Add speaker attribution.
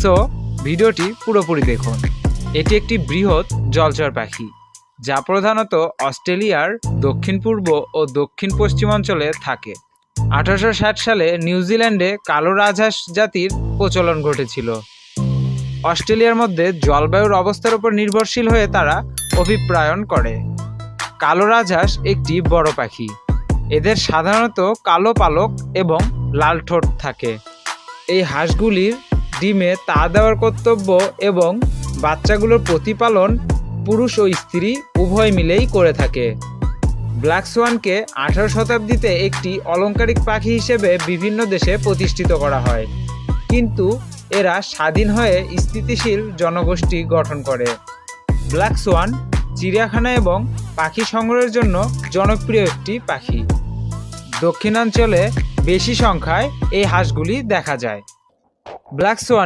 Speaker 1: So ভিডিওটি পুরোপুরি দেখুন। এটি একটি বৃহৎ জলচর পাখি যা প্রধানত অস্ট্রেলিয়ার দক্ষিণ পূর্ব ও দক্ষিণ পশ্চিমাঞ্চলে থাকে। 1860 সালে নিউজিল্যান্ডে কালো রাজহাঁস জাতির প্রচলন ঘটেছিল। অস্ট্রেলিয়ার মধ্যে জলবায়ুর অবস্থার উপর নির্ভরশীল হয়ে তারা অভিপ্রায়ন করে। কালো রাজহাঁস একটি বড় পাখি। এদের সাধারণত কালো পালক এবং লাল ঠোঁট থাকে। এই হাঁসগুলির ডিমে তা দেওয়ার কর্তব্য এবং বাচ্চাগুলোর প্রতিপালন পুরুষ ও স্ত্রী উভয় মিলেই করে থাকে। ব্ল্যাক সোয়ানকে 18 শতাব্দীতে একটি অলংকারিক পাখি হিসেবে বিভিন্ন দেশে প্রতিষ্ঠিত করা হয়, কিন্তু এরা স্বাধীন হয়ে স্থিতিশীল জনগোষ্ঠী গঠন করে। ব্ল্যাক সোয়ান চিড়িয়াখানা এবং পাখি সংগ্রহের জন্য জনপ্রিয় একটি পাখি। দক্ষিণাঞ্চলে বেশি সংখ্যায় এই হাঁসগুলি দেখা যায়। Black Schwann